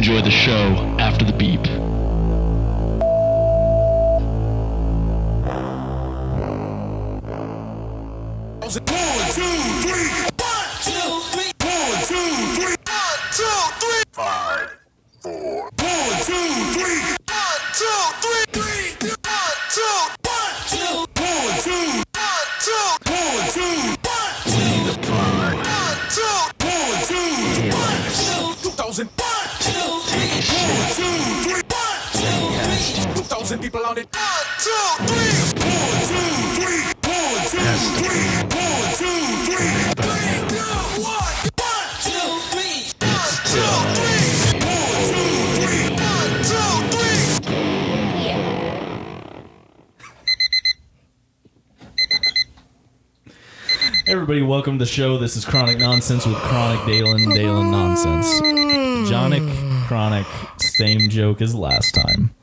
enjoy the show after the beep. People on it. Everybody, welcome to the show. This is Chronic Nonsense with Chronic Dalen Nonsense. Jonic Chronic, same joke as last time.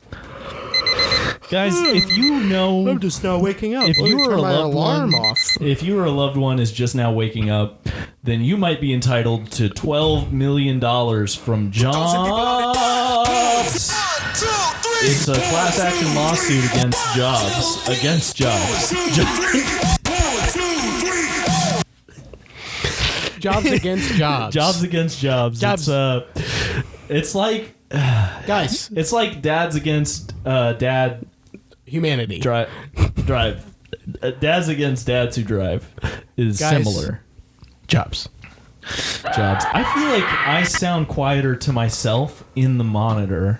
Guys, if you know, I'm just now waking up. if Let you me are turn a my loved alarm one, off. if you or a loved one is just now waking up, then you might be entitled to $12 million from Jobs. It's a class action lawsuit against Jobs. Jobs against jobs. Jobs against Jobs. Jobs. It's like Guys, it's like dads against dad humanity. drive. Dads against dads who drive is Guys. similar. Jobs. Jobs. I feel like I sound quieter to myself in the monitor.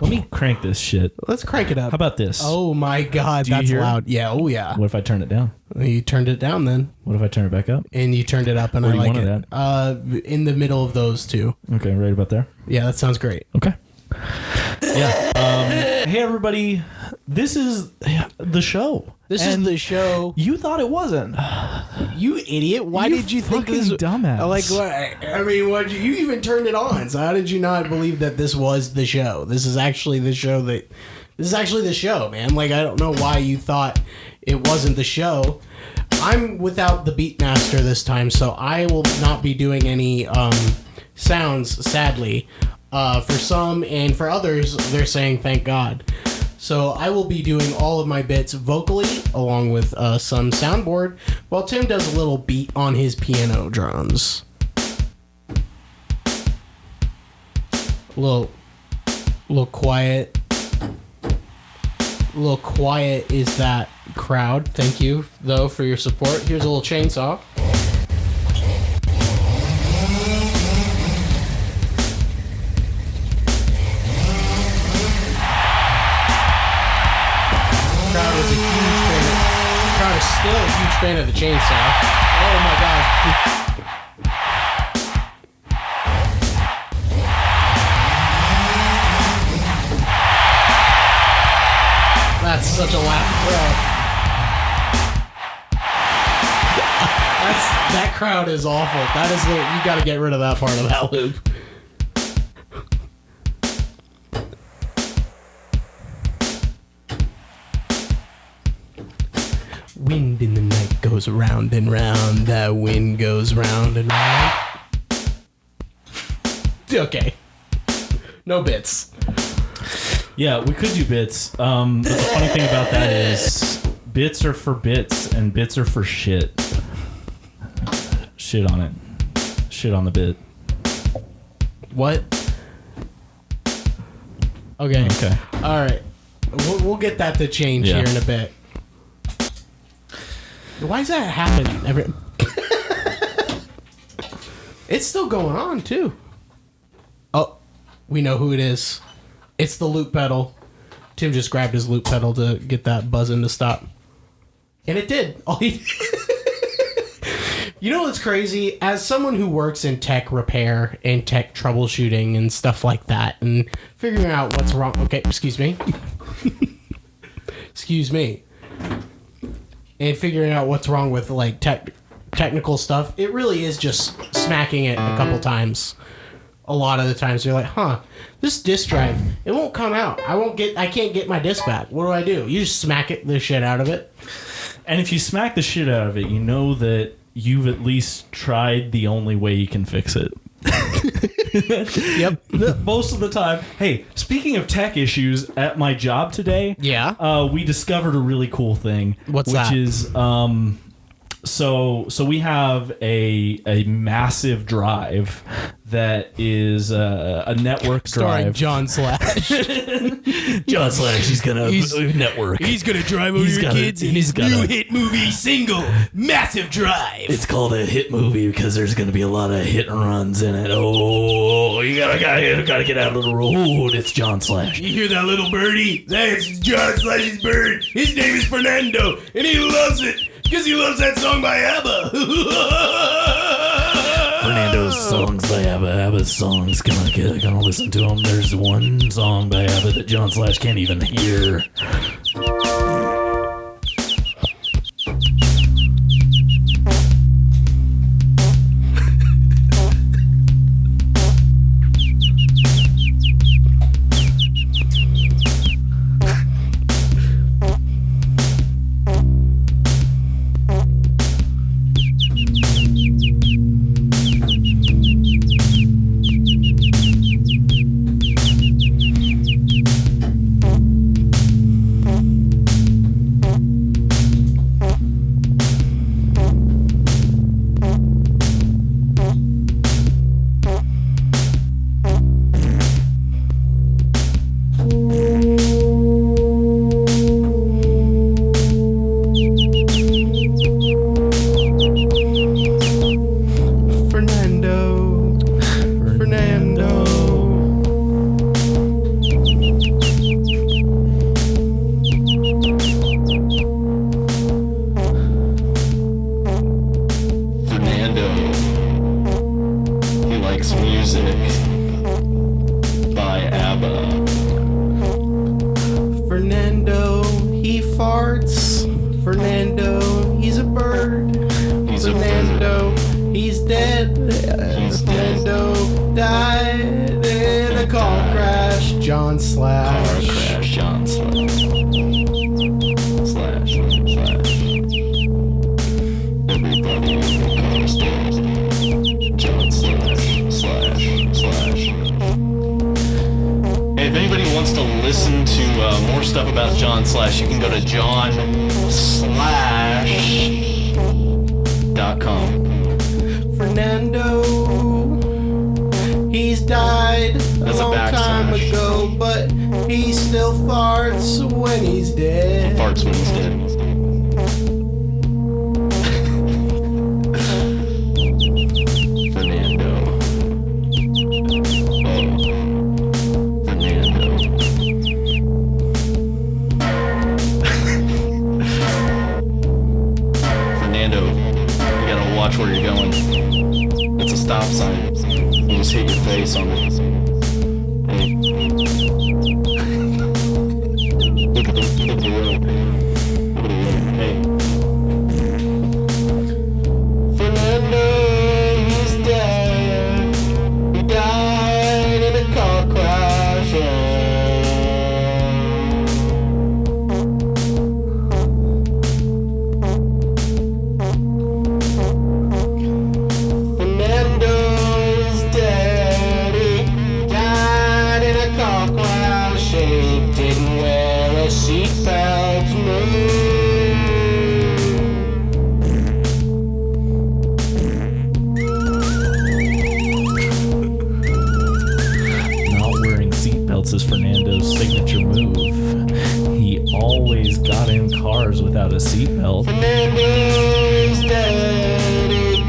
Let me crank this shit. Let's crank it up. How about this? Oh my God, Do you that's hear it? loud. Yeah, oh yeah. What if I turn it down? You turned it down then, What if I turn it back up? and you turned it up, and Where I do you like want it. In the middle of those two. Okay, right about there. Yeah, that sounds great. Okay. Yeah. Hey everybody, this is the show. This And is the show. You thought it wasn't. You idiot! Why You did you think fucking this? dumbass. Like, what? I mean, what? You even turned it on. So how did you not believe that this was the show? This is actually the show that. This is actually the show, man. Like, I don't know why you thought it wasn't the show. I'm without the Beatmaster this time, so I will not be doing any sounds. Sadly, for some and for others, they're saying thank God. So I will be doing all of my bits vocally, along with some soundboard, while Tim does a little beat on his piano drums. A little quiet. A little quiet is that crowd. Thank you, though, for your support. Here's a little chainsaw. Crowd is still a huge fan of the chainsaw. Oh my God. That's such a loud crowd. That crowd is awful. That is you got to get rid of that part of that loop. Wind in the night goes round and round. That wind goes round and round. Okay. No bits. Yeah, we could do bits. But the funny thing about that is bits are for bits and bits are for shit. Shit on it. Shit on the bit. What? Okay. Okay. All right. We'll get that to change Yeah. here in a bit. Why does that happen? It's still going on, too. Oh, we know who it is. It's the loop pedal. Tim just grabbed his loop pedal to get that buzzing to stop. And it did. All he You know what's crazy? As someone who works in tech repair and tech troubleshooting and stuff like that, and figuring out what's wrong. Okay, excuse me. Excuse me. And figuring out what's wrong with like technical stuff, it really is just smacking it a couple times. A lot of the times you're like, huh, this disk drive, it won't come out. I can't get my disk back. What do? You just smack the shit out of it. And if you smack the shit out of it, you know that you've at least tried the only way you can fix it. Yep. Most of the time. Hey, speaking of tech issues, at my job today, we discovered a really cool thing. What's which that? Which is so we have a massive drive that is a network Starring drive. John Slash. John Slash, he's gonna network. He's gonna drive over your kids in his new hit movie single, Massive Drive. It's called a hit movie because there's going to be a lot of hit and runs in it. Oh, you gotta get out of the road. It's John Slash. You hear that little birdie? That's John Slash's bird. His name is Fernando, and he loves it because he loves that song by ABBA. Fernando's songs by ABBA. ABBA's songs. Gonna listen to them. There's one song by ABBA that John Slash can't even hear. Fernando, he's a bird. Fernando, he's dead. Fernando died in a car crash. John Slash. Car crash, John Slash. Slash. Everybody in the car stays. John Slash. Hey, if anybody wants to listen to more stuff about John Slash, you can go to johnslash.com. Fernando, he's died That's a long backslash. time ago, but he still farts when he's dead. Farts when he's dead. Fernando. Fernando, you gotta watch where you're going. It's a stop sign. You just hit your face on it. Hey. Look at the road. Look at the road. Hey. Fernando, he's dead. He died in a car crash. Fernando is dead. He died in a car crash. He didn't wear a seatbelt. Not wearing seatbelts is Fernando's signature move. He always got in cars without a seatbelt. Fernando is dead. He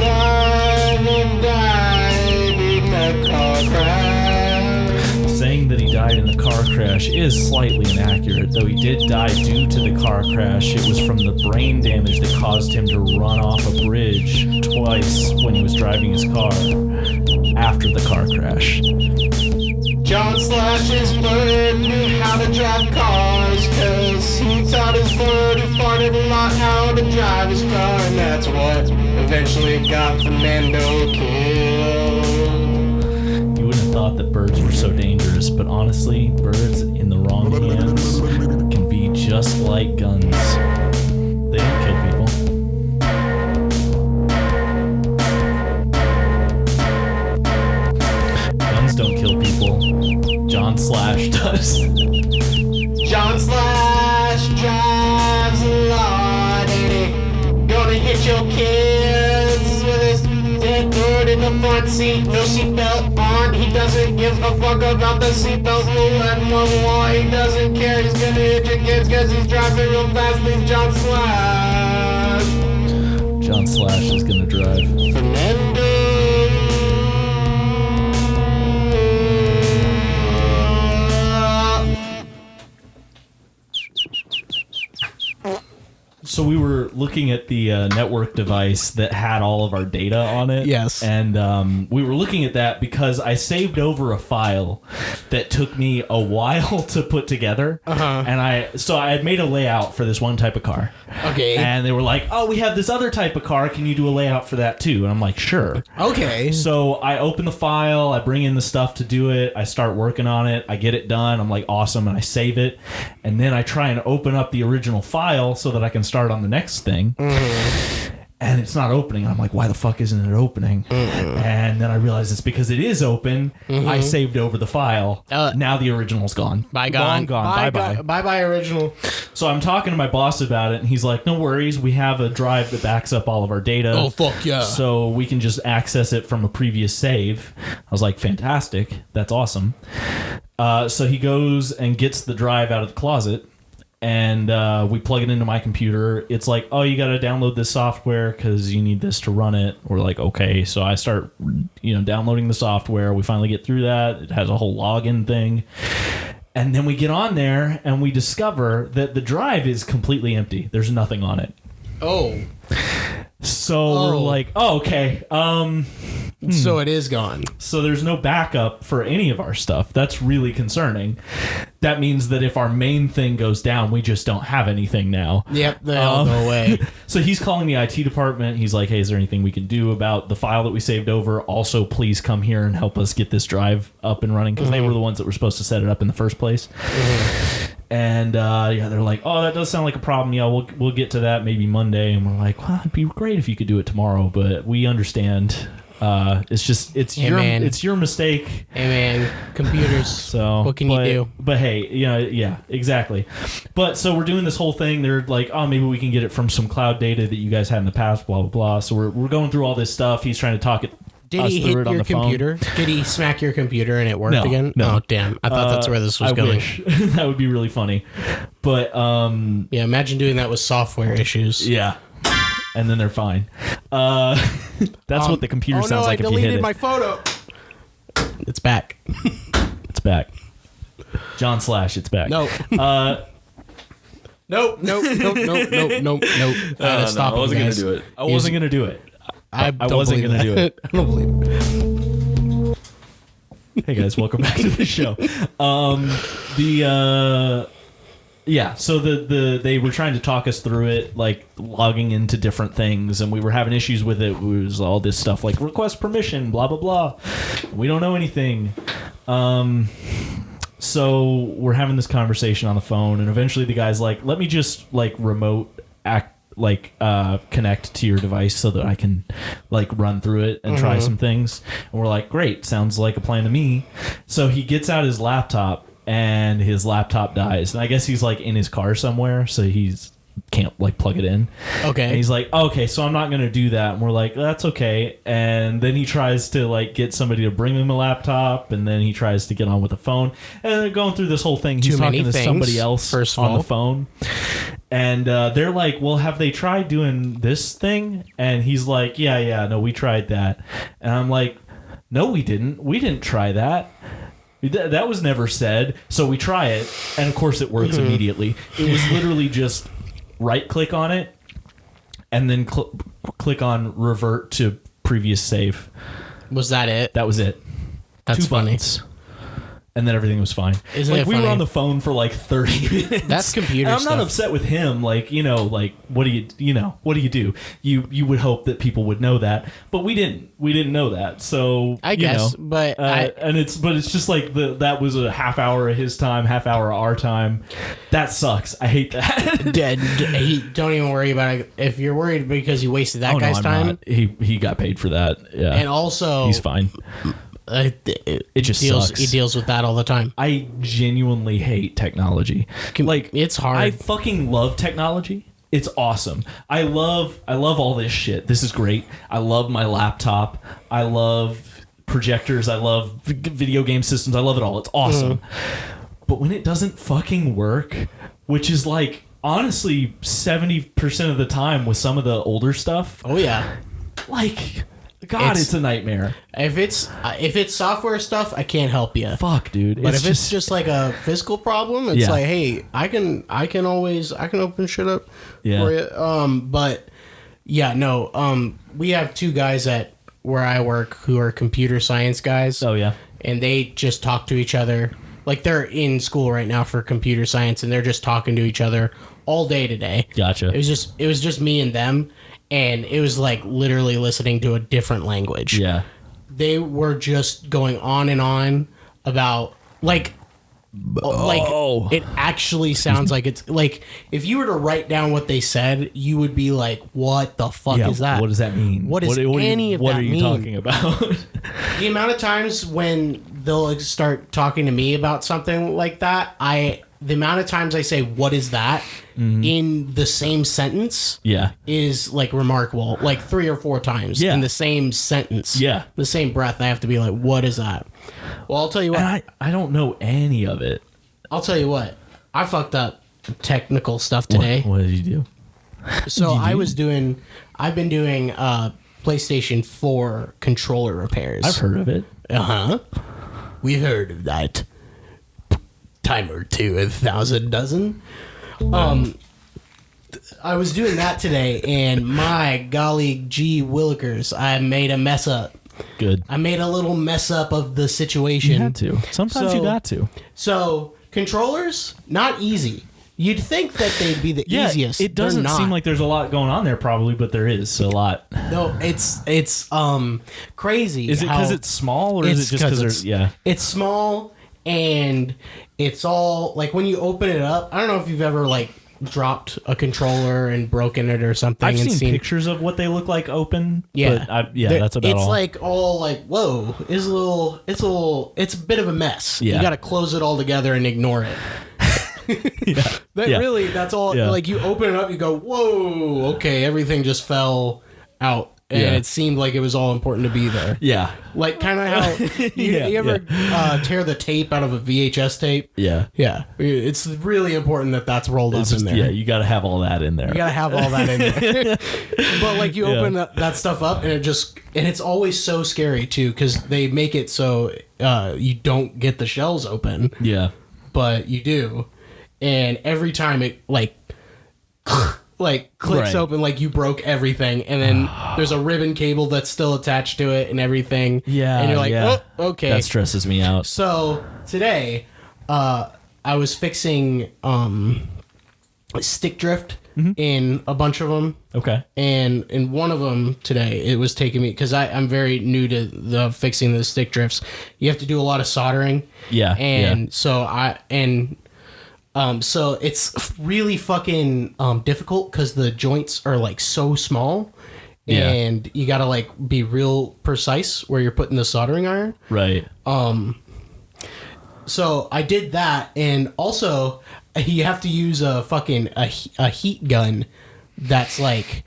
died in a car crash. Saying that he died in the car crash is slightly inaccurate, though he did die due to the car crash. It was from the brain damage that caused him to run off a bridge twice when he was driving his car after the car crash. John Slash's bird knew how to drive cars, 'cause he taught his bird who farted a lot how to drive his car, and that's what eventually got Fernando killed. You wouldn't have thought that birds were so dangerous, but honestly, birds in the wrong hands can be just like guns. They don't kill people. John Slash does. John Slash drives a lot, ain't he? Gonna hit your kids with his dead bird in the front seat. No seatbelt on, he doesn't give a fuck about the seatbelt rule and law. He doesn't care, he's gonna hit your kids cause he's driving real fast. He's John Slash. John Slash is gonna drive. Fernando. So we were looking at the network device that had all of our data on it. Yes. And we were looking at that because I saved over a file that took me a while to put together. And I had made a layout for this one type of car. Okay. And they were like, oh, we have this other type of car. Can you do a layout for that too? And I'm like, sure. Okay. So I open the file, I bring in the stuff to do it, I start working on it, I get it done, I'm like, awesome, and I save it. And then I try and open up the original file so that I can start on the next thing. And it's not opening. I'm like, why the fuck isn't it opening? And then I realized it's because it is open. I saved over the file. Now the original's gone. Bygone. Gone. Bye-bye. Bye-bye, original. So I'm talking to my boss about it, and he's like, no worries. We have a drive that backs up all of our data. Oh, fuck yeah. So we can just access it from a previous save. I was like, fantastic. That's awesome. So he goes and gets the drive out of the closet, and we plug it into my computer. It's like, oh, you got to download this software because you need this to run it. We're like, okay. So I start, downloading the software. We finally get through that. It has a whole login thing. And then we get on there and we discover that the drive is completely empty. There's nothing on it. Oh. So we're like, oh, okay. So it is gone. So there's no backup for any of our stuff. That's really concerning. That means that if our main thing goes down, we just don't have anything now. Yep, they all go away. So he's calling the IT department. He's like, hey, is there anything we can do about the file that we saved over? Also, please come here and help us get this drive up and running, because they were the ones that were supposed to set it up in the first place. And they're like, oh, that does sound like a problem. Yeah, we'll get to that maybe Monday. And we're like, well, it'd be great if you could do it tomorrow, but we understand. It's your mistake. Hey man, computers. So what can you do? But hey, yeah, exactly. But so we're doing this whole thing. They're like, oh, maybe we can get it from some cloud data that you guys had in the past. Blah blah blah. So we're going through all this stuff. He's trying to talk it. Did he hit your computer? Did he smack your computer and it worked again? No. Oh damn! I thought that's where this was going. Wish. That would be really funny. But yeah, imagine doing that with software issues. Yeah. And then they're fine. That's what the computer sounds like if you hit it. I deleted my photo. It's back. It's back. John Slash, it's back. No. Nope. I wasn't going to do it. I wasn't going to do it. I wasn't going to do it. I don't believe it. Hey guys, welcome back to the show. Yeah, so they were trying to talk us through it, like logging into different things, and we were having issues with it. It was all this stuff like request permission, blah blah blah. We don't know anything. So we're having this conversation on the phone, and eventually the guy's like, "Let me just remote connect to your device so that I can run through it and try some things." And we're like, "Great, sounds like a plan to me." So he gets out his laptop. And his laptop dies. And I guess he's in his car somewhere, so he's can't plug it in. Okay. And he's like, okay, so I'm not going to do that. And we're like, that's okay. And then he tries to get somebody to bring him a laptop, and then he tries to get on with the phone. And they're going through this whole thing. He's talking to somebody else on the phone. And they're like, well, have they tried doing this thing? And he's like, yeah, no, we tried that. And I'm like, no, we didn't. We didn't try that. That was never said. So we try it, and of course it works immediately. It was literally just right-click on it, and then click on revert to previous save. Was that it? That was it. That's 2 funny. buttons. And then everything was fine. Isn't it we funny? were on the phone for 30 minutes. That's computer and I'm stuff. not upset with him. What do you do? You would hope that people would know that, but we didn't. We didn't know that. So I guess, but it's just that was a half hour of his time, half hour of our time. That sucks. I hate that. Don't even worry about it. If you're worried because you wasted that guy's time, he got paid for that. Yeah, and also he's fine. It just deals. sucks. He deals with that all the time. I genuinely hate technology. Like, it's hard. I fucking love technology. It's awesome. I love all this shit. This is great. I love my laptop. I love projectors. I love video game systems. I love it all. It's awesome. But when it doesn't fucking work, which is like honestly 70% of the time with some of the older stuff, Oh yeah. like, God, it's a nightmare. If it's software stuff, I can't help you. Fuck, dude. But if it's just like a physical problem, it's Yeah. like, hey, I can open shit up Yeah. for you. But yeah, no. We have two guys at where I work who are computer science guys. Oh yeah. And they just talk to each other. Like, they're in school right now for computer science, and they're just talking to each other all day today. Gotcha. It was just me and them, and it was like literally listening to a different language. Yeah. They were just going on and on about like it actually sounds like it's like if you were to write down what they said, you would be like, what the fuck is that? What does that mean? What does any of what that are you mean? talking about? The amount of times when they'll like, start talking to me about something like that, the amount of times I say, what is that? In the same sentence Yeah. is like remarkable. Like 3 or 4 times Yeah. in the same sentence. Yeah. The same breath. I have to be like, what is that? Well, I'll tell you what. And I don't know any of it. I'll tell you what. I fucked up technical stuff today. What did you do? So I've been doing PlayStation 4 controller repairs. I've heard of it. Uh-huh. We've heard of that. Time or two, 1,000 dozen. I was doing that today, and my golly gee willikers, I made a mess up. Good. I made a little mess up of the situation. You had to. Sometimes you So- got to. So, controllers, not easy. You'd think that they'd be the easiest. It doesn't They're not. seem like there's a lot going on there, probably, but there is a lot. No, it's crazy. Is it because it's small, or is it just because there's It's small, and it's all like when you open it up. I don't know if you've ever like dropped a controller and broken it or something. I've and seen pictures of what they look like open. Yeah, but They're- that's about it's all. like all like whoa, it's a bit of a mess. Yeah. You got to close it all together and ignore it. Yeah. That's all. Yeah. Like you open it up, you go whoa, okay, everything just fell out. And Yeah. it seemed like it was all important to be there. Yeah. Like kind of how you ever tear the tape out of a VHS tape? Yeah. Yeah, it's really important that that's rolled It's up just, in there. yeah, you got to have all that in there. You gotta have all that in there. But like you open that stuff up and it's always so scary too because they make it so you don't get the shells open, Yeah. but you do, and every time it like clicks Right. open, like you broke everything, and then there's a ribbon cable that's still attached to it and everything. Yeah. and you're like, yeah. oh, okay. That stresses me out. So today, I was fixing stick drift in a bunch of them, Okay. and in one of them today, it was taking me because I'm very new to the fixing the stick drifts. You have to do a lot of soldering. Yeah, and so it's really fucking difficult because the joints are like so small. Yeah. And you gotta like be real precise where you're putting the soldering iron. Right. So I did that, and also you have to use a fucking a heat gun that's like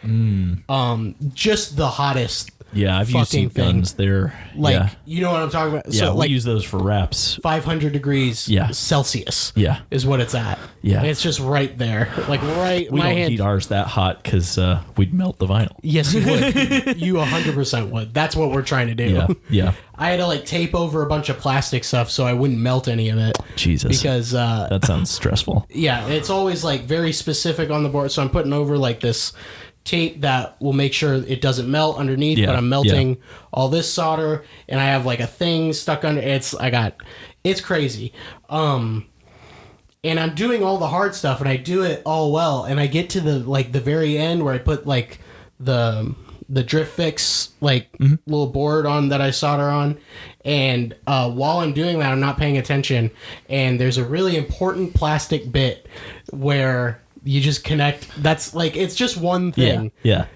just the hottest. Yeah, I've used fucking heat guns. They're Like yeah. you know what I'm talking about. Yeah, So we like use those for reps. 500 degrees Yeah. Celsius. Yeah. is what it's at. Yeah. and it's just right there, like right. We my don't hand. heat ours that hot because we'd melt the vinyl. Yes, you would. You 100% would. That's what we're trying to do. Yeah. Yeah. I had to like tape over a bunch of plastic stuff so I wouldn't melt any of it. Jesus. Because that sounds stressful. yeah, it's always like very specific on the board. So I'm putting over like this tape that will make sure it doesn't melt underneath, Yeah, but I'm melting all this solder, and I have like a thing stuck under it's crazy. And I'm doing all the hard stuff, and I do it all well, and I get to the very end where I put like the drift fix little board on that I solder on, and while I'm doing that I'm not paying attention, and there's a really important plastic bit where you just connect. That's like it's just one thing. Yeah.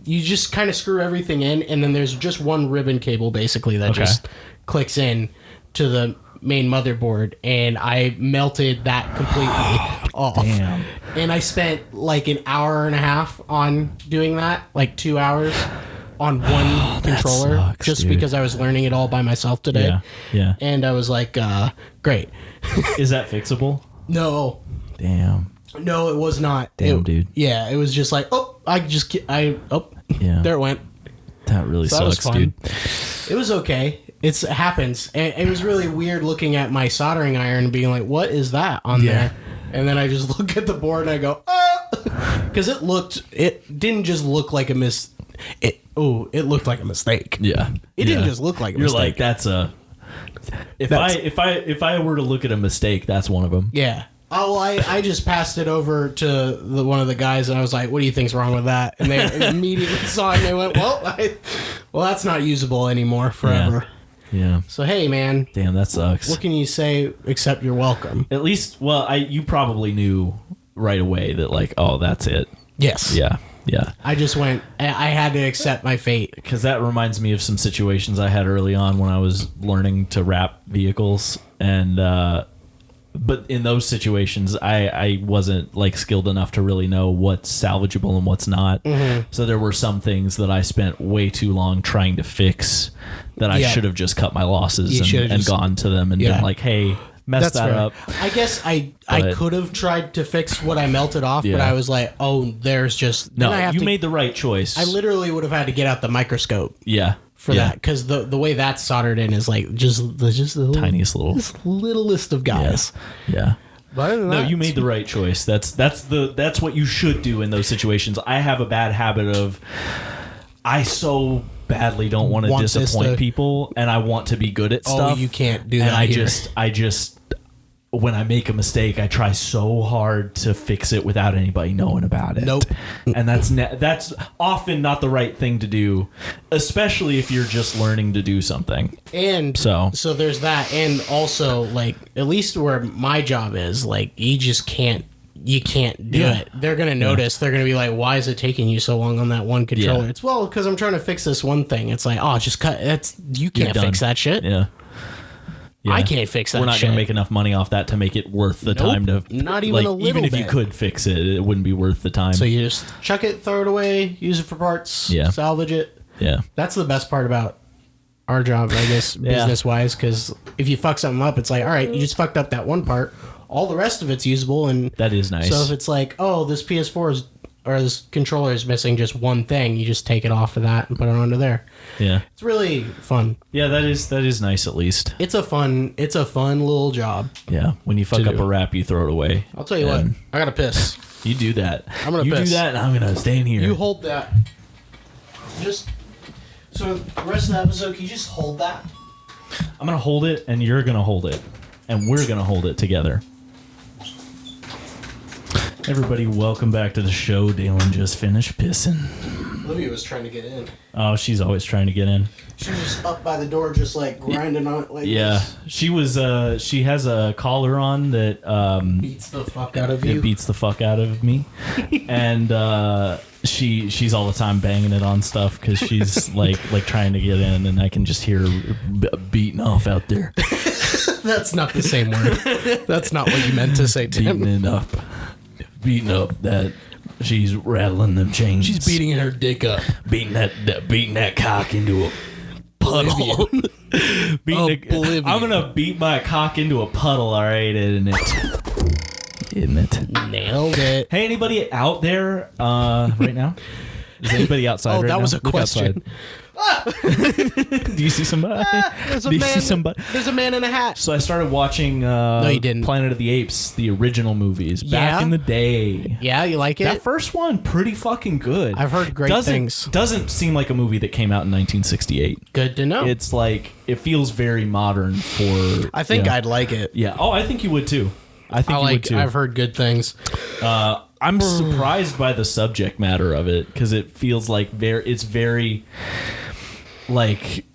You just kind of screw everything in, and then there's just one ribbon cable basically that just clicks in to the main motherboard, and I melted that completely off. Damn. And I spent like an hour and a half on doing that, like 2 hours on one controller, sucks, just dude. because I was learning it all by myself today. Yeah. Yeah. And I was like, great. Is that fixable? No, Damn. it was not. Damn, dude. Yeah, it was just like, Yeah. there it went. That really So that was sucks, fun. dude. It was okay. It happens. And it was really weird looking at my soldering iron and being like, what is that on there? And then I just look at the board and I go, because it didn't just look like a it looked like a mistake. Yeah. It didn't just look like a You're mistake. like, that's a. If I were to look at a mistake, that's one of them. Yeah. Oh, well, I just passed it over to one of the guys, and I was like, "What do you think's wrong with that?" And they immediately saw it, and they went, "Well, that's not usable anymore forever." Yeah. So hey, man, Damn, that sucks. what can you say except you're welcome? At least, well, you probably knew right away that, like, oh, that's it. Yes. Yeah. Yeah. I just went. I had to accept my fate. Because that reminds me of some situations I had early on when I was learning to wrap vehicles, and but in those situations, I wasn't like skilled enough to really know what's salvageable and what's not. Mm-hmm. So there were some things that I spent way too long trying to fix that I Yeah. should have just cut my losses You should've and just- gone to them and Yeah. been like, hey, mess that fair. up. I guess I But- could have tried to fix what I melted off, but Yeah. I was like, oh, there's just No, then I have you to, made the right choice. I literally would have had to get out the microscope yeah. for that, because the way that's soldered in is like just the little, Tiniest little. this little list of guys. Yeah. But other than No, that, you made the right choice. That's what you should do in those situations. I have a bad habit of I so badly don't want to Want this disappoint to- people, and I want to be good at Oh, stuff. you can't do and that I here. just when I make a mistake, I try so hard to fix it without anybody knowing about it. Nope. And that's often not the right thing to do, especially if you're just learning to do something. And So- there's that, and also like at least where my job is, like you can't do Yeah. it. They're gonna notice. They're gonna be like, "Why is it taking you so long on that one controller?" Yeah. It's because I'm trying to fix this one thing. It's like, oh, just cut. You You're can't done. fix that shit. Yeah. Yeah. I can't fix that. We're not shit. going to make enough money off that to make it worth the time to. not even like, a little even if you bit. could fix it, it wouldn't be worth the time. So you just chuck it, throw it away, use it for parts, Yeah. salvage it. yeah. That's the best part about our job, I guess, Yeah. business wise. Because if you fuck something up, it's like, all right, you just fucked up that one part. All the rest of it's usable, and That is nice. so if it's like, oh, this PS4 is or this controller is missing just one thing, you just take it off of that and put it onto there. yeah. It's really fun. Yeah, that is nice at least. It's a fun little job. Yeah. When you fuck To up do. a wrap, you throw it away. I'll tell you what, And I gotta piss. You do that. I'm gonna You piss. do that, and I'm going to stay in here. You hold that. Just so the rest of the episode, can you just hold that? I'm going to hold it, and you're going to hold it. And we're going to hold it together. Everybody, welcome back to the show. Dalen just finished pissing. Olivia was trying to get in. Oh, she's always trying to get in. She was just up by the door, just like grinding on it like Yeah, this. she was. She has a collar on that Beats the fuck out of it you. beats the fuck out of me, and she's all the time banging it on stuff because she's like trying to get in, and I can just hear her beating off out there, That's not the same word. That's not what you meant to say, beating Tim. beating up that. She's rattling them chains. She's beating her dick up. beating that cock into a puddle. Oblivion. I'm gonna beat my cock into a puddle. All right, isn't it? Nailed it. Hey, anybody out there right now? Is anybody outside Oh, right that now? was a Look question. outside. Do you see somebody? There's a Do you man. see somebody? There's a man in a hat. So I started watching you didn't. Planet of the Apes, the original movies, back Yeah? in the day. Yeah, you like That it? first one, pretty fucking good. I've heard great things. Doesn't seem like a movie that came out in 1968. Good to know. It's like, it feels very modern for... I think yeah. I'd like it. Yeah. Oh, I think you would too. I think I you would like. too. I've heard good things. I'm surprised by the subject matter of it because it feels like it's very like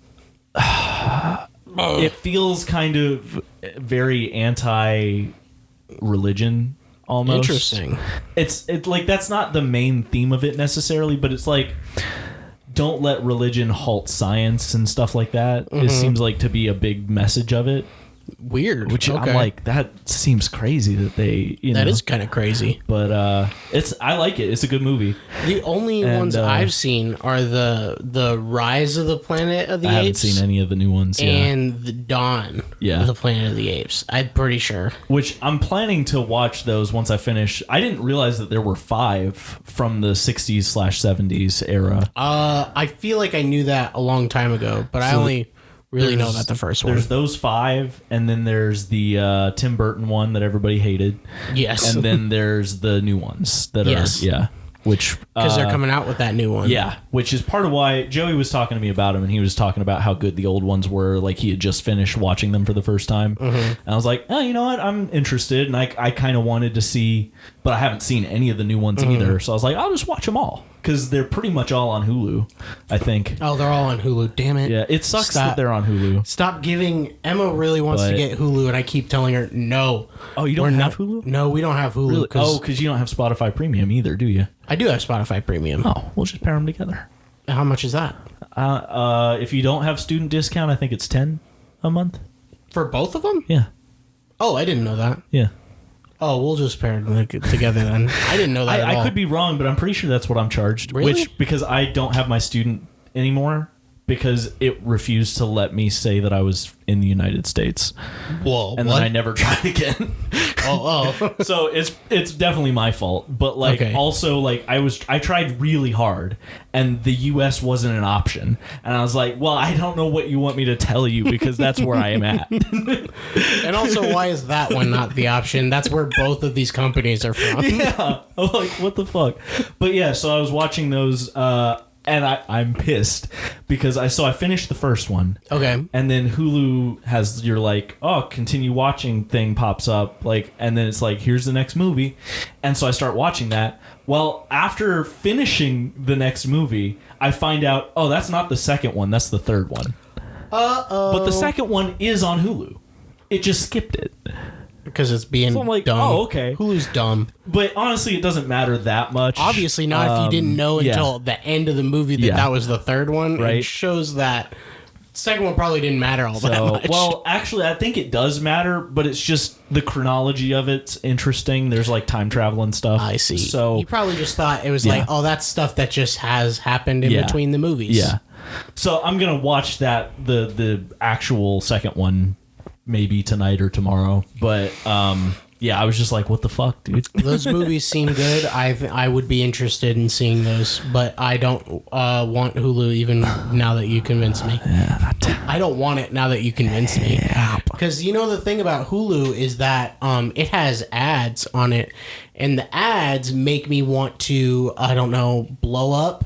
it feels kind of very anti-religion almost. Interesting. It's like that's not the main theme of it necessarily, but it's like don't let religion halt science and stuff like that. It seems like to be a big message of it. Weird. Which I'm like, that seems crazy that they, that is kind of crazy. But I like it. It's a good movie. The only ones I've seen are the Rise of the Planet of the Apes. I haven't seen any of the new ones. And the Dawn of the Planet of the Apes. I'm pretty sure. Which I'm planning to watch those once I finish. I didn't realize that there were 5 from the 60s/70s era. I feel like I knew that a long time ago, but I only really know about the first one. There's those 5, and then there's the Tim Burton one that everybody hated. Yes. And then there's the new ones that are, which... Because they're coming out with that new one. Yeah, which is part of why Joey was talking to me about them, and he was talking about how good the old ones were. Like, he had just finished watching them for the first time. And I was like, oh, you know what? I'm interested, and I kind of wanted to see... But I haven't seen any of the new ones either, so I was like, I'll just watch them all. Because they're pretty much all on Hulu, I think. Oh, they're all on Hulu. Damn it. Yeah, it sucks that they're on Hulu. Stop giving... Emma really wants to get Hulu, and I keep telling her, no. Oh, you don't have Hulu? No, we don't have Hulu. Really? Oh, because you don't have Spotify Premium either, do you? I do have Spotify Premium. Oh, we'll just pair them together. How much is that? If you don't have student discount, I think it's $10 a month. For both of them? Yeah. Oh, I didn't know that. Yeah. Oh, we'll just pair them together then. I didn't know that at all. I could be wrong, but I'm pretty sure that's what I'm charged. Really? Because I don't have my student anymore because it refused to let me say that I was in the United States. Whoa. And then I never tried again. Oh. So it's definitely my fault. But also like I tried really hard and the US wasn't an option. And I was like, well, I don't know what you want me to tell you because that's where I am at. And also, why is that one not the option? That's where both of these companies are from. Yeah. I'm like, what the fuck? But yeah, so I was watching those and I'm pissed because I finished the first one. Okay. And then Hulu has your like, oh, continue watching thing pops up. Like, and then it's like, here's the next movie. And so I start watching that. Well, after finishing the next movie, I find out, oh, that's not the second one. That's the third one. Uh-oh. But the second one is on Hulu. It just skipped it. Because it's being So I'm like, dumb. oh, okay. Hulu's dumb. But honestly, it doesn't matter that much. Obviously not if you didn't know until the end of the movie that that was the third one. Right. It shows that the second one probably didn't matter all that much. Well, actually, I think it does matter, but it's just the chronology of it's interesting. There's like time travel and stuff. I see. So you probably just thought it was like, oh, that's stuff that just has happened in between the movies. Yeah. So I'm gonna watch that the actual second one maybe tonight or tomorrow. But yeah, I was just like, what the fuck, dude? Those movies seem good. I would be interested in seeing those, but I don't want Hulu even now that you convinced me. I don't want it now that you convinced me. Because you know the thing about Hulu is that it has ads on it, and the ads make me want to, I don't know, blow up.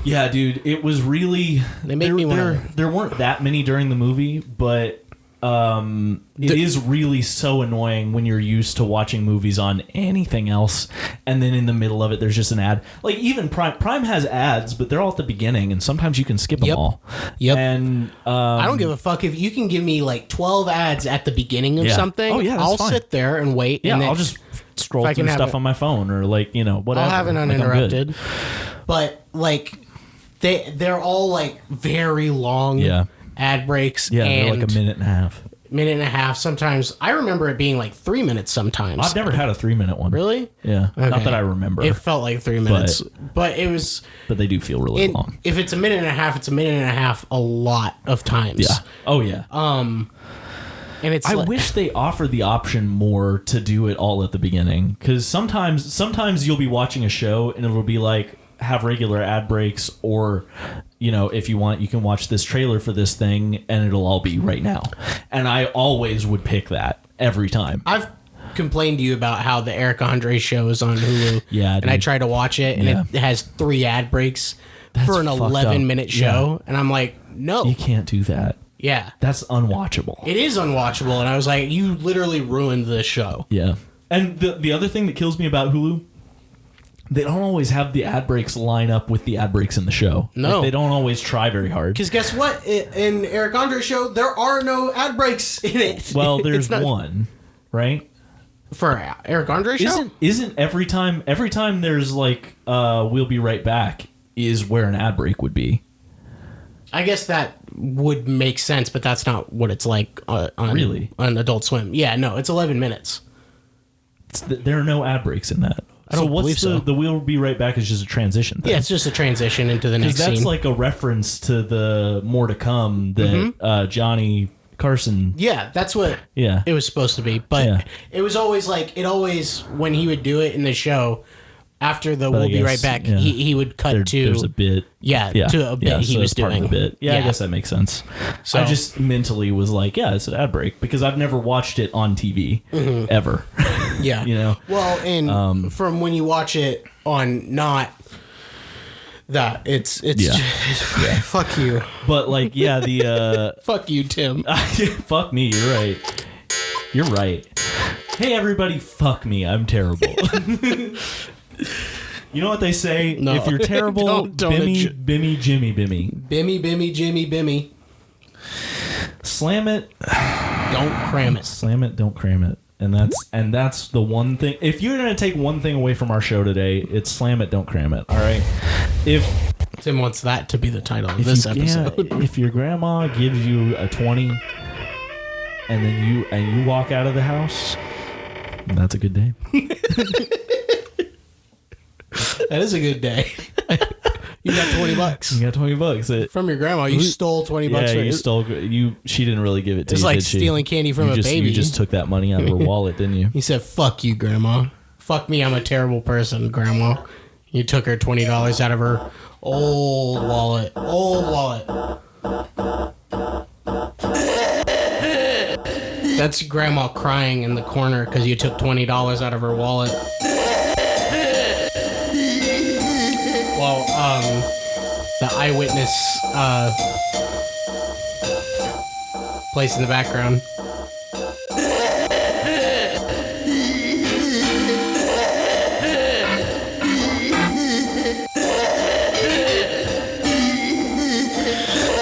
Yeah, dude, it was really... They make me want There weren't that many during the movie, but... it is really so annoying when you're used to watching movies on anything else and then in the middle of it there's just an ad. Like even Prime has ads, but they're all at the beginning and sometimes you can skip them all. And I don't give a fuck if you can give me like 12 ads at the beginning of something. Oh, yeah, that's I'll fine. sit there and wait. Yeah, and then I'll just scroll through stuff on my phone or like, you know, whatever. I'll have it Like, I'm uninterrupted. good. But like they're all like very long ad breaks. Yeah, and they're like a minute and a half. Minute and a half. Sometimes I remember it being like 3 minutes sometimes. I've never had a 3-minute one. Really? Yeah. Okay. Not that I remember. It felt like 3 minutes. But it was... But they do feel really long. If it's a minute and a half, it's a minute and a half a lot of times. Yeah. Oh, yeah. And it's I wish they offered the option more to do it all at the beginning. Because sometimes you'll be watching a show and it'll be like, have regular ad breaks, or you know, if you want, you can watch this trailer for this thing and it'll all be right now. And I always would pick that every time. I've complained to you about how the Eric Andre show is on Hulu. Yeah, and I try to watch it and it has 3 ad breaks for an 11-minute show. And I'm like, no. You can't do that. Yeah. That's unwatchable. It is unwatchable. And I was like, you literally ruined this show. Yeah. And the other thing that kills me about Hulu, they don't always have the ad breaks line up with the ad breaks in the show. No. Like, they don't always try very hard. Because guess what? In Eric Andre's show, there are no ad breaks in it. Well, there's one, right? For Eric Andre show? Isn't every time there's like we'll be right back is where an ad break would be. I guess that would make sense, but that's not what it's like on Adult Swim. Yeah, no, it's 11 minutes. There are no ad breaks in that. I don't believe so. The we'll be right back is just a transition thing. Yeah, it's just a transition into the next scene. Because that's like a reference to the more to come that Johnny Carson. Yeah, that's what it was supposed to be. But it was always like, when he would do it in the show, after the we'll be right back, he would cut to... There's a bit. To a bit he was doing. Part of the bit. I guess that makes sense. So I just mentally was like, it's an ad break, because I've never watched it on TV, ever. Yeah. You know? Well, and from when you watch it on not... That it's fuck you. But like, the fuck you, Tim. Fuck me, you're right. Hey everybody, fuck me, I'm terrible. You know what they say? No. If you're terrible, bimmy, Jimmy, bimmy. Bimmy, Jimmy, bimmy. Slam it. Don't cram it. Slam it, don't cram it. And that's the one thing. If you're gonna take one thing away from our show today, it's slam it, don't cram it. All right. If Tim wants that to be the title of this episode. If your grandma gives you a 20, and then you walk out of the house, that's a good day. That is a good day. You got $20. You got $20 from your grandma. You stole $20. Yeah, you stole. She didn't really give it to you. It's like did she? stealing candy from a baby. You just took that money out of her wallet, didn't you? He said, "Fuck you, grandma. Fuck me. I'm a terrible person, grandma." You took her $20 out of her old wallet. That's grandma crying in the corner because you took $20 out of her wallet. Well, the eyewitness place in the background.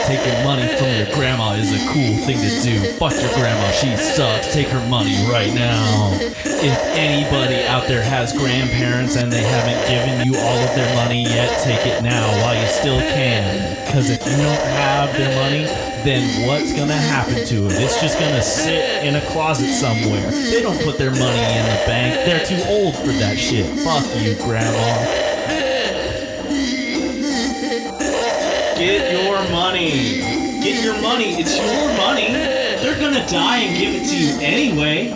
Taking money from your grandma is a cool thing to do. Fuck your grandma, she sucks. Take her money right now. If anybody out there has grandparents and they haven't given you all of their money yet, take it now while you still can. Because if you don't have their money, then what's gonna happen to it? It's just gonna sit in a closet somewhere. They don't put their money in the bank. They're too old for that shit. Fuck you, grandma. Get your money. Get your money. It's your money. They're gonna die and give it to you anyway.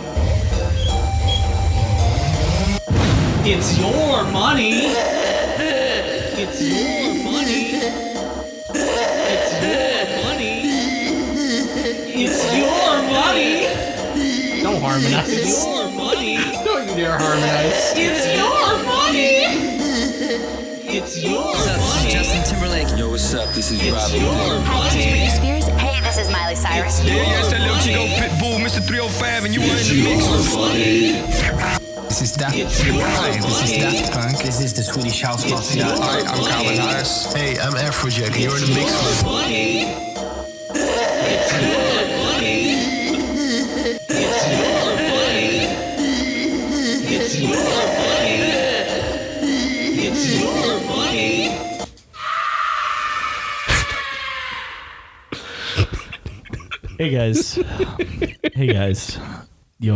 It's your money. It's your money. It's your money. It's your money. Don't harmonize. It's your money. Don't you dare harmonize. It's your money. It's your money. Justin Timberlake. Yo, what's up? This is Robbie. Hi, this is Britney Spears. Hey, this is Miley Cyrus. Yeah, it's that little Chico Pitbull, Mr. 305, and you are in the mix. This is Daft. Hi, this is Daft Punk. This is the Swedish House Mafia. Hi, I'm Calvin Harris. Hey, I'm Afrojack, and you're in the mix with Money. It's your money. It's your money. It's your money. It's your money. Hey guys. Yo,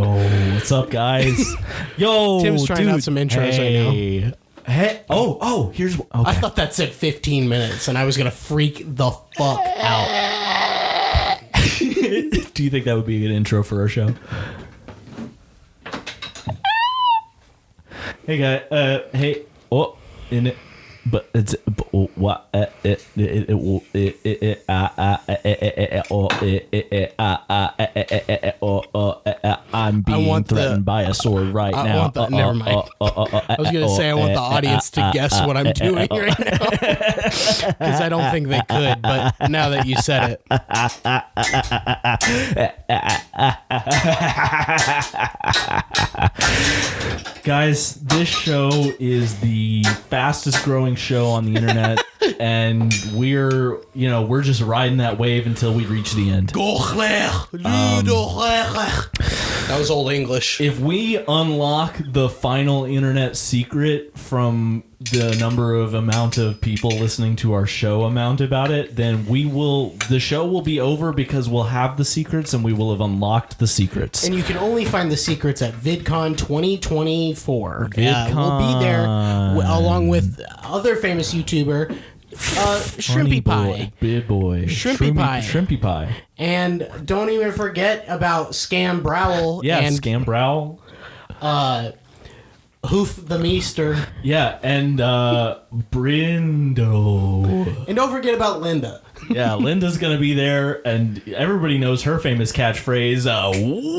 what's up, guys? Yo, Tim's trying out some intros right now. Hey, here's. Okay. I thought that said 15 minutes, and I was gonna freak the fuck out. Do you think that would be a good intro for our show? Hey, guy. Hey. Oh, in it. But it's what I'm being threatened by a sword right now. Never mind. I was gonna say I want the audience to guess what I'm doing right now because I don't think they could. But now that you said it, guys, this show is the fastest growing show on the internet, and we're just riding that wave until we reach the end. That was old English. If we unlock the final internet secret from the amount of people listening to our show amount about it, then the show will be over because we'll have the secrets and we will have unlocked the secrets. And you can only find the secrets at VidCon 2024. VidCon. We'll be there along with other famous YouTuber, Shrimpy Pie. Big boy. Shrimpy Pie. Shrimpy Pie. And don't even forget about Scam Browl. Yeah, and Scam Browl. Hoof the Meester. Yeah, and Brindo. And don't forget about Linda. Yeah, Linda's gonna be there, and everybody knows her famous catchprise.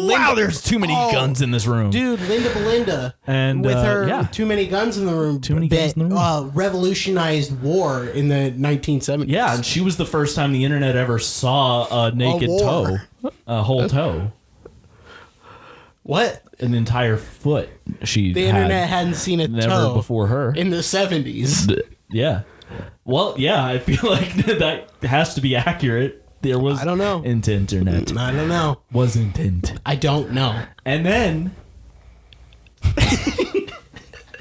Wow, there's too many guns in this room, Dude, Linda Belinda. And with her yeah. Too Many Guns in the Room. Too Many Guns in the Room. Revolutionized war in the 1970s. Yeah, and she was the first time the internet ever saw a naked toe, a whole toe, What? an entire foot. The Internet hadn't seen a never toe before her. in the 70s. Yeah. Well, yeah, I feel like that has to be accurate. There was I don't know. internet. I don't know. Was intent. I don't know. And then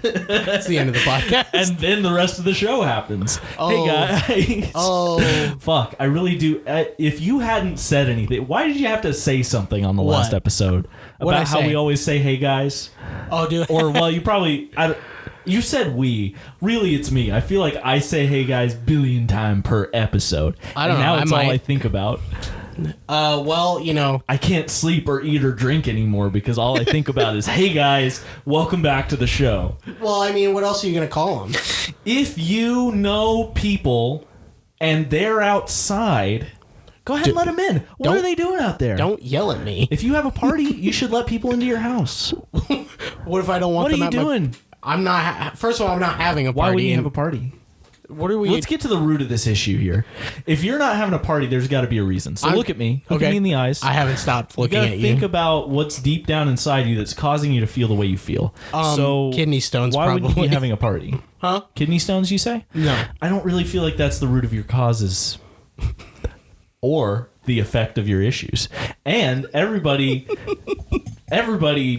That's the end of the podcast. and then the rest of the show happens. Hey guys. Oh. Fuck, I really do. If you hadn't said anything, why did you have to say something on the What? last episode What'd I about how say? we always say hey guys? Oh, dude. Or well, you probably you said we. Really, it's me. I feel like I say hey guys billion times per episode. I don't and know, now I it's all might. I think about. Well, you know. I can't sleep or eat or drink anymore because all I think about is hey guys, welcome back to the show. Well, I mean, what else are you going to call them? If you know people and they're outside, go ahead and let them in. What don't- are they doing out there? Don't yell at me. If you have a party, you should let people into your house. What if I don't want What are them you at my- doing? I'm not. First of all, I'm not having a party. Why would you and- have a party? What are we? Let's get to the root of this issue here. If you're not having a party, there's got to be a reason. So look at me. Look at me in the eyes. I haven't stopped You looking gotta at think you. about what's deep down inside you that's causing you to feel the way you feel. So kidney stones, Why would you probably. be having a party? Huh? Kidney stones, you say? No. I don't really feel like that's the root of your causes or the effect of your issues. And everybody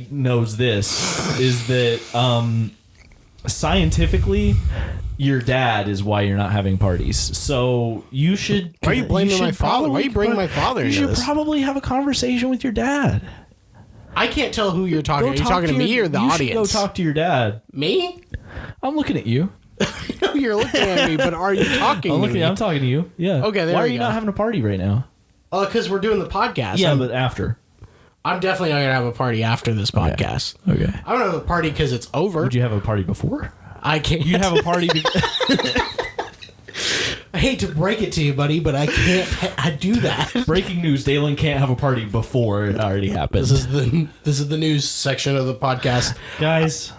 knows this is that scientifically your dad is why you're not having parties. So you should. Why are you blaming should my father? Why are you bringing probably- my father You into should this? probably have a conversation with your dad. I can't tell who you're talking. Are you talking to me or the you audience? should go talk to your dad. Me? I'm looking at you. No, you're looking at me, but are you talking I'm to looking. me? I'm talking to you. Yeah. Okay, there Why are we you go. not having a party right now? Because we're doing the podcast. Yeah, I'm, but after. I'm definitely not gonna have a party after this podcast. Okay. I don't have a party because it's over. Would you have a party before? I can't. You'd have a party. I hate to break it to you, buddy, but I can't do that. Breaking news: Dalen can't have a party before it already happened. This is the news section of the podcast. Guys.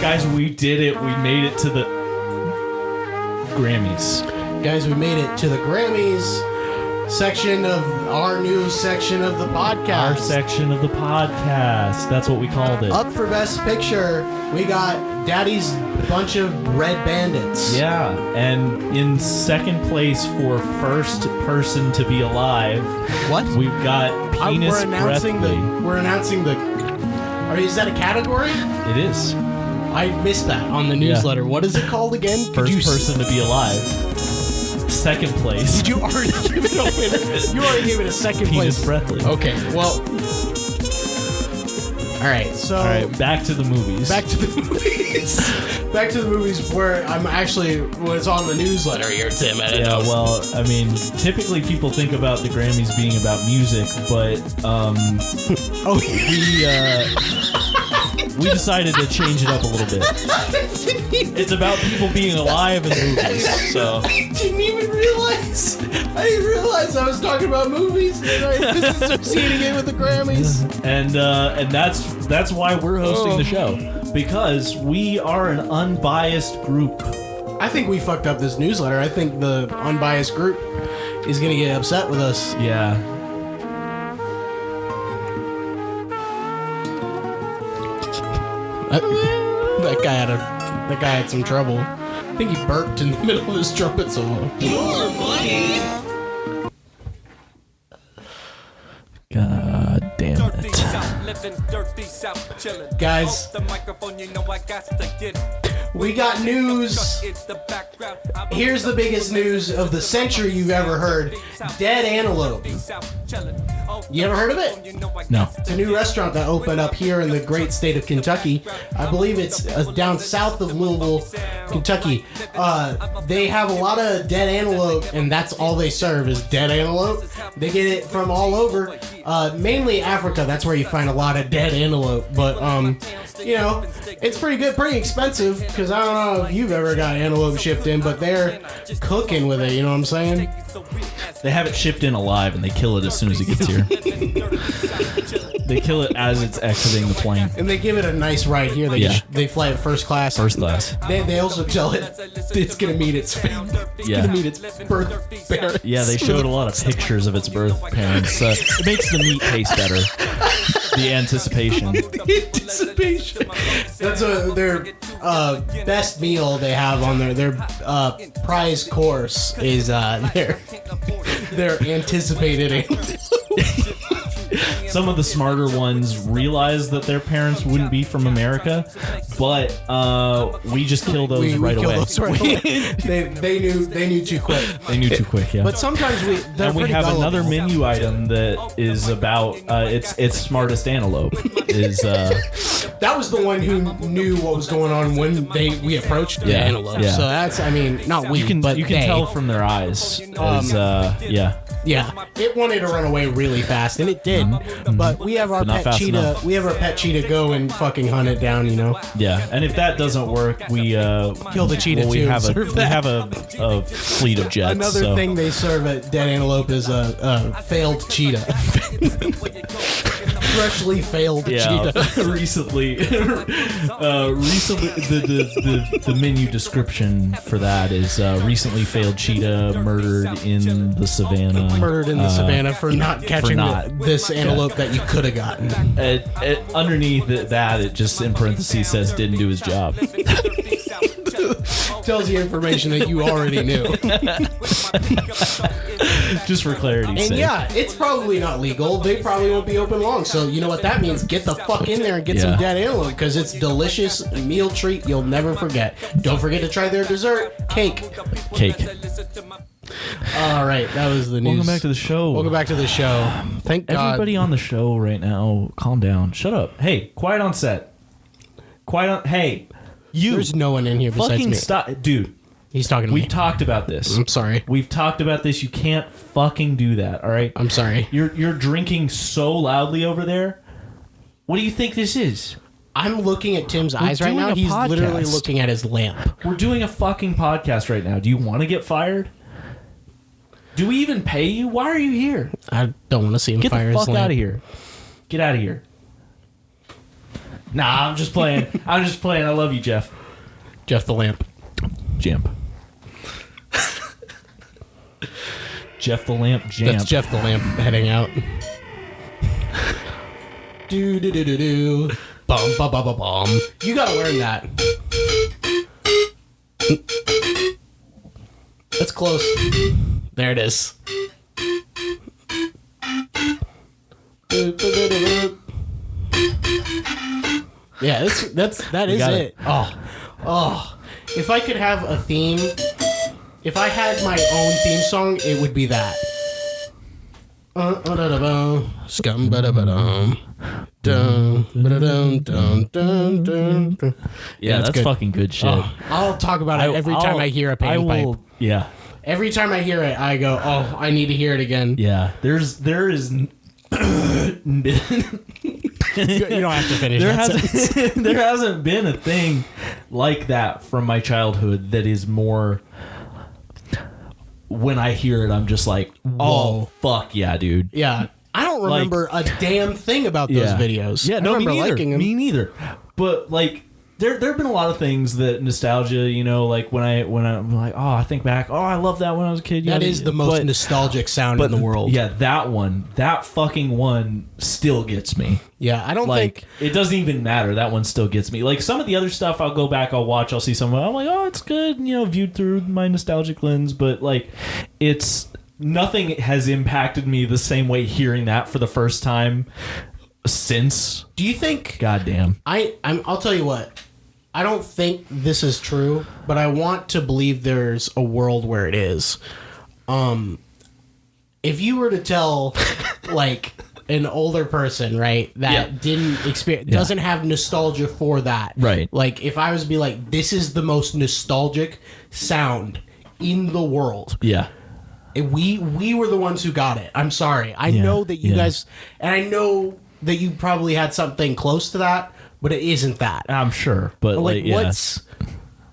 Guys, we did it. We made it to the Grammys. Guys, we made it to the Grammys section of our new section of the podcast. Our section of the podcast. That's what we called it. Up for Best Picture, we got Daddy's Bunch of Red Bandits. Yeah, and in second place for first person to be alive, What? we've got Penis We're announcing Breathly. We're announcing the. Is that a category? It is I missed that on the newsletter. What is it called again? first Could you person to be alive. Second place. Did you already give it a winner? You already gave it a second Penis place. Breathly. Okay, well. All right, so All right, back to the movies. back to the movies. Back to the movies where I'm actually what's on the newsletter here, Tim. I didn't Yeah, know. well, I mean, typically people think about the Grammys being about music, but Oh, we decided to change it up a little bit. It's about people being alive in movies. So I didn't even realize. I didn't realize I was talking about movies. And I was associating it with the Grammys. And that's why we're hosting the show, because we are an unbiased group. I think we fucked up this newsletter. I think the unbiased group is going to get upset with us. Yeah. That guy had some trouble. I think he burped in the middle of his trumpet solo. God damn it. Guys, we got news. Here's the biggest news of the century you've ever heard. Dead Antelope. You ever heard of it? No. It's a new restaurant that opened up here in the great state of Kentucky. I believe it's down south of Louisville, Kentucky. They have a lot of dead antelope, and that's all they serve is dead antelope. They get it from all over, mainly Africa. That's where you find a lot of dead antelope. But, you know, it's pretty good, pretty expensive, because I don't know if you've ever got antelope shipped in, but they're cooking with it, you know what I'm saying? They have it shipped in alive and they kill it as soon as it gets here. They kill it as it's exiting the plane. And they give it a nice ride here. They fly it first class. First class. They also tell it it's gonna meet its gonna meet its birth parents. Yeah, they showed a lot of pictures of its birth parents. It makes the meat taste better. The anticipation. The anticipation. That's their best meal they have on their prize course is their anticipated. Some of the smarter ones realized that their parents wouldn't be from America, but we just kill those We right kill away. those right away. They knew too quick. They knew too quick, yeah. But sometimes and we have another menu item that is about its smartest antelope. That was the one who knew what was going on when we approached the antelope. Yeah. So that's, I mean, not we, You can but they. tell from their eyes. Yeah, it wanted to run away really fast, and it did. But we have our But not pet fast cheetah. enough. We have our pet cheetah go and fucking hunt it down. You know, Yeah, and if that doesn't work, we kill the cheetah we too. have Serve we that. have a fleet of jets. Another so. thing they serve at Dead Antelope is a failed cheetah. Freshly failed cheetah. recently, the menu description for that is recently failed cheetah murdered in the savannah. Murdered in the savannah for not catching not- this antelope that you could have gotten. Underneath that, it just in parentheses says didn't do his job. Tells you information that you already knew. Just for clarity's And sake. yeah, it's probably not legal. They probably won't be open long. So you know what that means? Get the fuck in there and get some Yeah. dead antelope because it's delicious meal treat you'll never forget. Don't forget to try their dessert cake. All right, that was the news. Welcome back to the show. Welcome back to the show. Thank God. Everybody on the show right now, calm down. Shut up. Hey, quiet on set. Hey, you. There's no one in here besides fucking me. stop, dude. He's talking to We've me. talked about this. I'm sorry. We've talked about this. You can't fucking do that. All right. I'm sorry. You're drinking so loudly over there. What do you think this is? I'm looking at Tim's eyes right doing now. a He's literally podcast. looking at his lamp. We're doing a fucking podcast right now. Do you want to get fired? Do we even pay you? Why are you here? I don't want to see him Get fire the his fuck lamp. out of here. Get out of here. Nah, I'm just playing. I'm just playing. I love you, Jeff. Jeff the lamp. Jamp. Jeff the Lamp Jamp. That's Jeff the lamp heading out. Do do do do do. Bum bum bum bum bum. You gotta learn that. That's close. There it is. Yeah, that is got it. Oh. If I could have a theme, if I had my own theme song, it would be that. Scum ba-da-ba-dum. Dum ba-da-dum dum dum dum dum. Yeah, that's good. fucking good shit. Oh, I'll talk about it every time I hear a panpipe. Yeah, Every time I hear it, I go, "Oh, I need to hear it again." yeah. There is. You don't have to finish. There that sentence. hasn't. There hasn't been a thing like that from my childhood that is more when I hear it, I'm just like, oh, fuck yeah, dude. Yeah. I don't remember a damn thing about those videos. Yeah, I no, me remember neither. liking them. Me neither. But like, there have been a lot of things that nostalgia, you know, like when I'm like, oh, I think back, oh, I love that when I was a kid. That is the most nostalgic sound in the world. Yeah, that fucking one still gets me. Yeah, I don't Like, think it doesn't even matter. That one still gets me. Like, some of the other stuff, I'll go back, I'll watch, I'll see someone, I'm like, oh, it's good, you know, viewed through my nostalgic lens, but like, it's nothing has impacted me the same way hearing that for the first time since. Do you think? Goddamn. I'll tell you what. I don't think this is true, but I want to believe there's a world where it is. If you were to tell, like, an older person, right, that didn't experience, doesn't have nostalgia for that, Right. Like, if I was to be like, this is the most nostalgic sound in the world. Yeah. We were the ones who got it. I'm sorry. I know that you guys, and I know that you probably had something close to that, but it isn't that. I'm sure, but Like, yeah.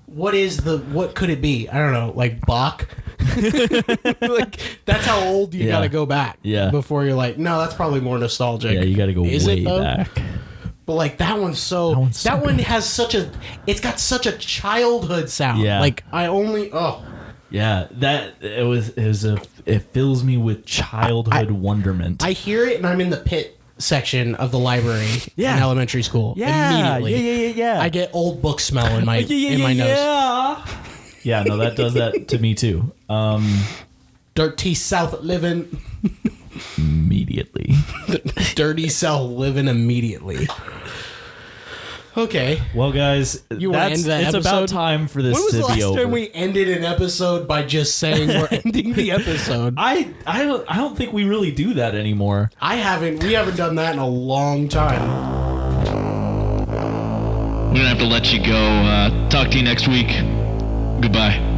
what could it be? I don't know, like Bach. Like, that's how old you gotta go back. Yeah. Before you're like, no, that's probably more nostalgic. Yeah, you got to go Is way it, though? back. But like that one's so That one's so has such a, it's got such a childhood sound. Yeah. Like Yeah, it fills me with childhood wonderment. I hear it and I'm in the pit section of the library in elementary school. Immediately. Yeah. I get old book smell in my nose. Yeah, no, that does that to me too. Dirty South living. Immediately. Dirty South living immediately. Okay. Well, guys, You want to end that it's episode? about time for this When was to the last be over. time we ended an episode by just saying we're ending the episode? I don't think we really do that anymore. We haven't done that in a long time. We're gonna have to let you go. Talk to you next week. Goodbye.